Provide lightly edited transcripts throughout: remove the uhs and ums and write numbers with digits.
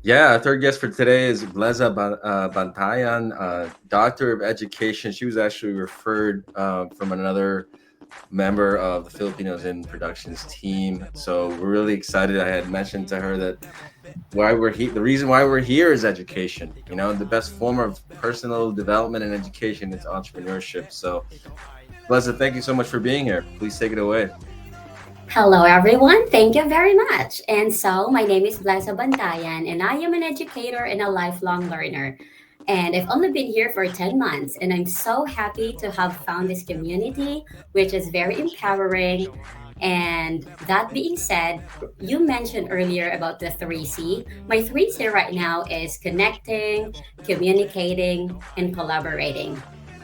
Yeah, our third guest for today is Bleza Bantayan, Doctor of Education. She was actually referred from another member of the Filipinos in Productions team. So we're really excited. I had mentioned to her that the reason why we're here is education. You know, the best form of personal development and education is entrepreneurship. So, Bleza, thank you so much for being here. Please take it away. Hello, everyone. Thank you very much. And so, my name is Bleza Bantayan, and I am an educator and a lifelong learner. And I've only been here for 10 months, and I'm so happy to have found this community, which is very empowering. And that being said, you mentioned earlier about the 3C. My 3C right now is connecting, communicating, and collaborating.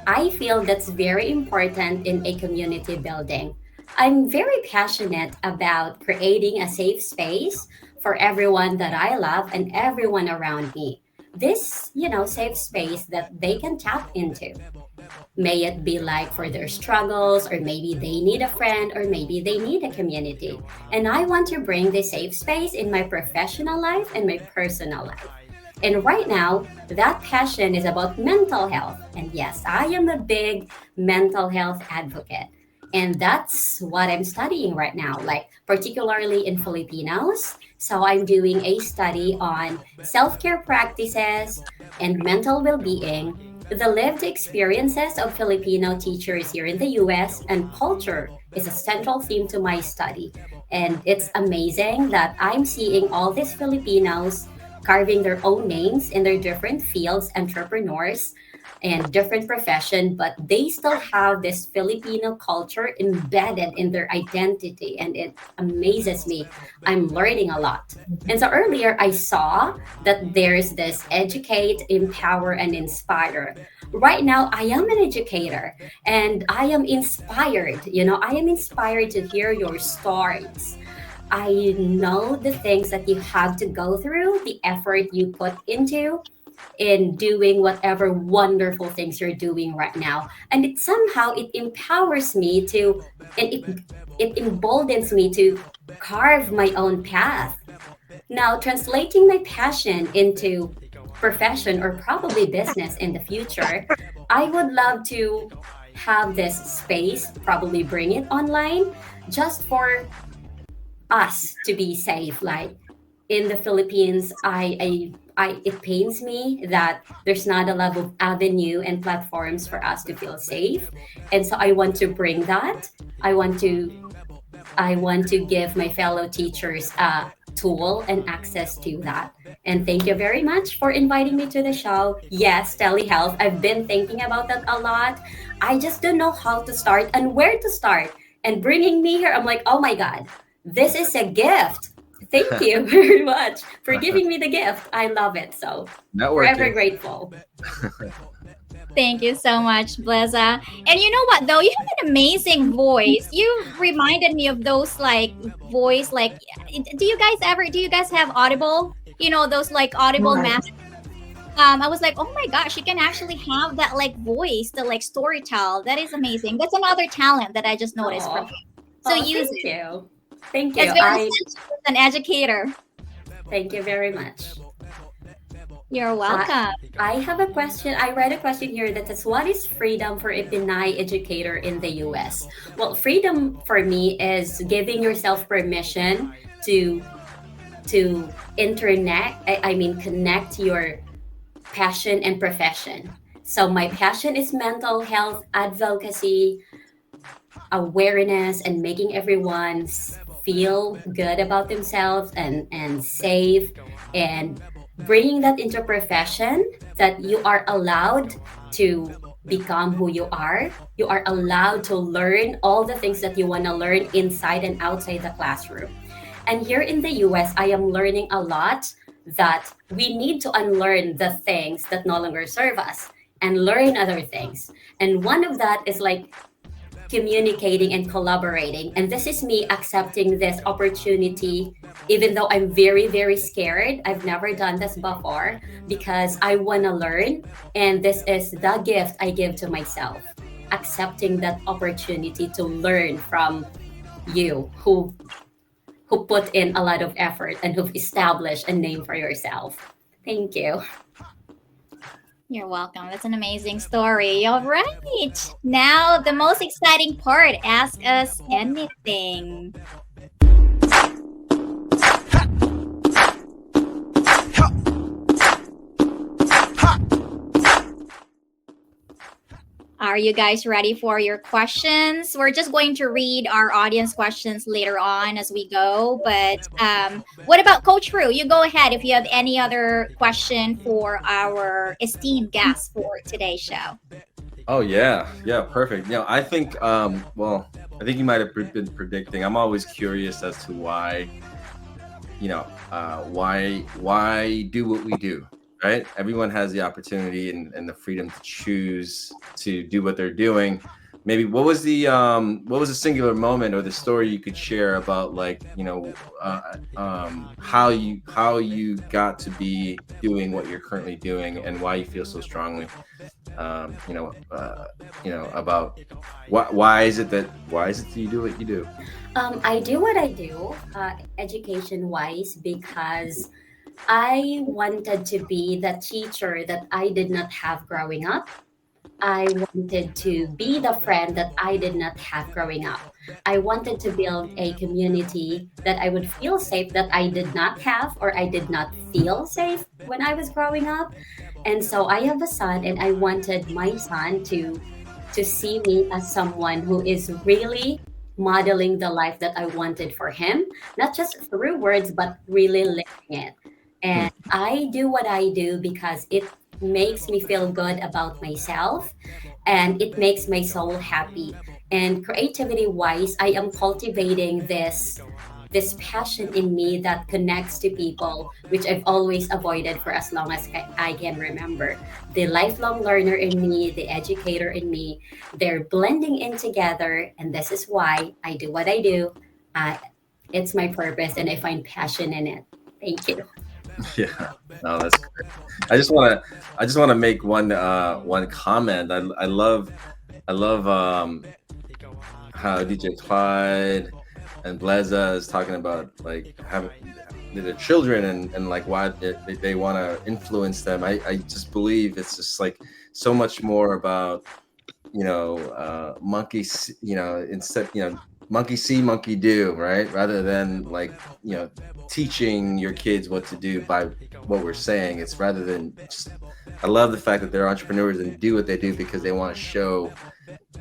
I feel that's very important in a community building. I'm very passionate about creating a safe space for everyone that I love and everyone around me. This, safe space that they can tap into. May it be like for their struggles, or maybe they need a friend, or maybe they need a community. And I want to bring this safe space in my professional life and my personal life. And right now, that passion is about mental health. And yes, I am a big mental health advocate. And that's what I'm studying right now, like particularly in Filipinos. So I'm doing a study on self care practices and mental well being, the lived experiences of Filipino teachers here in the US, and culture is a central theme to my study. And it's amazing that I'm seeing all these Filipinos carving their own names in their different fields, entrepreneurs and different profession, but they still have this Filipino culture embedded in their identity, and it amazes me. I'm learning a lot. And so earlier I saw that there's this educate, empower, and inspire. Right now, I am an educator and I am inspired. I am inspired to hear your stories. I know the things that you have to go through, the effort you put into in doing whatever wonderful things you're doing right now. And it somehow it empowers me to, and it emboldens me to carve my own path. Now, translating my passion into profession or probably business in the future, I would love to have this space, probably bring it online just for us to be safe. Like in the Philippines, it pains me that there's not a lot of avenue and platforms for us to feel safe, and so I want to bring that. I want to I want to give my fellow teachers a tool and access to that. And thank you very much for inviting me to the show. Yes, telehealth. I've been thinking about that a lot. I just don't know how to start and where to start. And bringing me here, I'm like, oh my God, this is a gift. Thank you very much for giving me the gift. I love it. So forever Networking. grateful. Thank you so much, Bleza. And you know what though? You have an amazing voice. You reminded me of those like voice like do you guys have Audible? You know those like Audible Right. math. I was like, oh my gosh, you can actually have that like voice to like storytell. That is amazing. That's another talent that I just noticed from Oh, you. So oh, use thank it. you. Thank you. It's very I essential as an educator. thank you very much. You're I welcome. I have a question. I read a question here that says, "What is freedom for a Pinay educator in the U.S.?" Well, freedom for me is giving yourself permission to I mean connect your passion and profession. So my passion is mental health advocacy, awareness, and making everyone feel good about themselves and safe, and bringing that into profession, that you are allowed to become who you are. You are allowed to learn all the things that you want to learn inside and outside the classroom. And here in the US, I am learning a lot that we need to unlearn the things that no longer serve us and learn other things. And one of that is like communicating and collaborating. And this is me accepting this opportunity, even though I'm very, very scared. I've never done this before because I want to learn. And this is the gift I give to myself, accepting that opportunity to learn from you who put in a lot of effort and who've established a name for yourself. Thank you. You're welcome. That's an amazing story. All right. Now, the most exciting part, ask us anything. Are you guys ready for your questions? We're just going to read our audience questions later on as we go. But what about Coach Rue? You go ahead if you have any other question for our esteemed guest for today's show. Oh yeah, yeah, perfect. I think well, I think you might have been predicting. I'm always curious as to why, why do what we do, right? Everyone has the opportunity and the freedom to choose to do what they're doing. Maybe what was the singular moment or the story you could share about, like, how you got to be doing what you're currently doing and why you feel so strongly, about why is it that you do what you do? I do what I do, education wise, because I wanted to be the teacher that I did not have growing up. I wanted to be the friend that I did not have growing up. I wanted to build a community that I would feel safe that I did not have or I did not feel safe when I was growing up. And so I have a son and I wanted my son to see me as someone who is really modeling the life that I wanted for him, not just through words but really living it. Hmm. And I do what I do because it makes me feel good about myself and it makes my soul happy. And creativity wise, I am cultivating this passion in me that connects to people, which I've always avoided for as long as I can remember. The lifelong learner in me, the educator in me, they're blending in together, and this is why I do what I do. Uh, it's my purpose, and I find passion in it. Thank you. Yeah, no, that's great. I just want to make one comment. I love how DJ Clyde and Bleza is talking about, like, having their children and like why they want to influence them. I just believe it's just like so much more about, monkeys, instead, monkey see, monkey do, right? Rather than, like, teaching your kids what to do by what we're saying. It's rather than just, I love the fact that they're entrepreneurs and do what they do because they want to show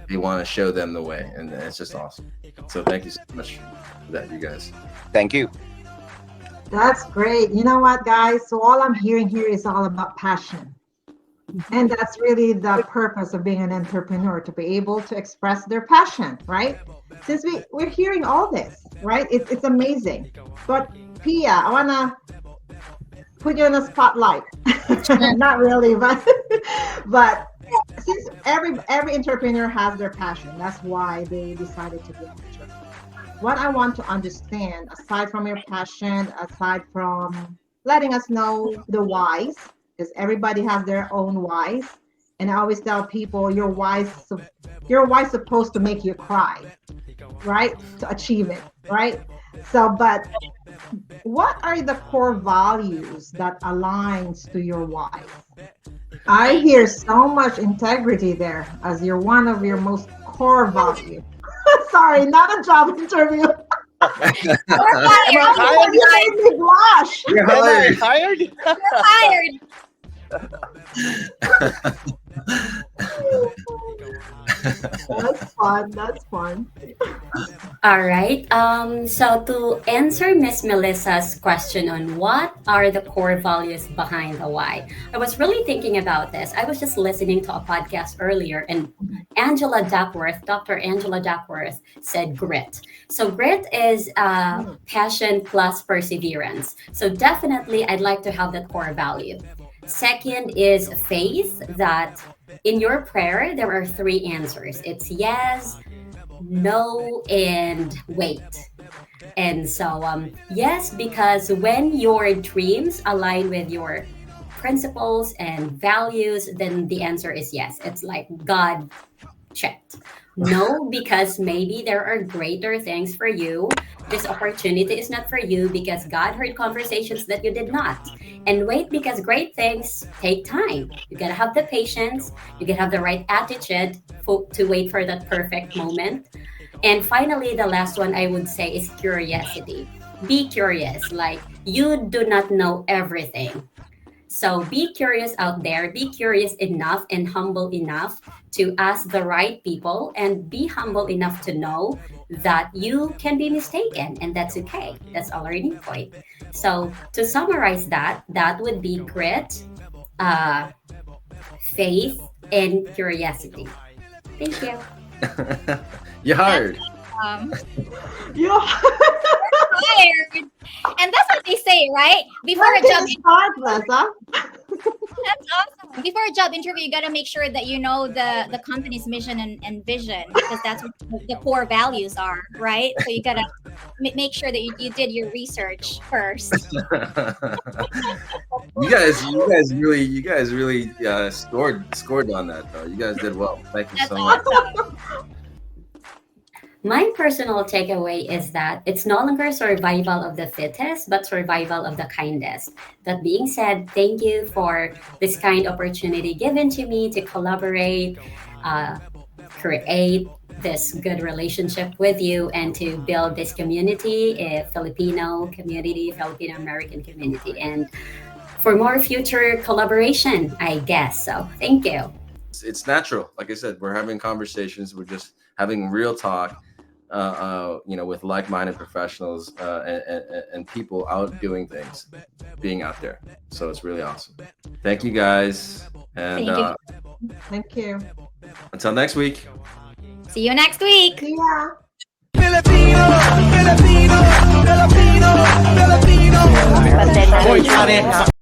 them the way, and it's just awesome. So thank you so much for that, you guys. Thank you. That's great. You know what, guys? So all I'm hearing here is all about passion. And that's really the purpose of being an entrepreneur, to be able to express their passion, right? Since we're hearing all this, right? It's amazing. But Pia, I wanna put you in the spotlight. Not really, but but since every entrepreneur has their passion, that's why they decided to be an entrepreneur. What I want to understand, aside from your passion, aside from letting us know the whys, because everybody has their own whys. And I always tell people your why's supposed to make you cry, right? To achieve it, right? So, but what are the core values that aligns to your why? I hear so much integrity there as your one of your most core value. Sorry, not a job interview. We're Am I fired. hired? You made me blush. You're Am I hired. hired? We're fired. That's fun. That's fun. All right. So to answer Miss Melissa's question on what are the core values behind the why, I was really thinking about this. I was just listening to a podcast earlier, and Dr. Angela Duckworth said grit. So grit is passion plus perseverance. So definitely, I'd like to have that core value. Second is faith, that in your prayer there are three answers. It's yes, no, and wait. And so, yes, because when your dreams align with your principles and values, then the answer is yes. It's like God checked. No, because maybe there are greater things for you. This opportunity is not for you because God heard conversations that you did not. And wait, because great things take time. You gotta have the patience, you gotta have the right attitude to wait for that perfect moment. And finally, the last one I would say is curiosity. Be curious, like you do not know everything. So be curious out there, be curious enough and humble enough to ask the right people, and be humble enough to know that you can be mistaken, and that's okay. That's a learning point. So to summarize that, that would be grit, uh, faith, and curiosity. Thank you. You hired. Um, You Tired. And that's what they say, right? Before where a did job it start, Bleza? That's awesome. Before a job interview, you got to make sure that you know the company's mission and vision, because that's what the core values are, right? So you got to make sure that you did your research first. You guys really scored on that though. You guys did well. Thank you That's so much. awesome. My personal takeaway is that it's no longer survival of the fittest, but survival of the kindest. That being said, thank you for this kind opportunity given to me to collaborate, uh, create this good relationship with you, and to build this community, a Filipino community, Filipino American community, and for more future collaboration, I guess. So thank you. It's natural. Like I said, we're having conversations. We're just having real talk. With like-minded professionals and people out doing things, being out there. So it's really awesome. Thank you guys, and Thank you. Thank you. until next week. See you next week. See ya. Filipino, Filipino, Filipino, Filipino.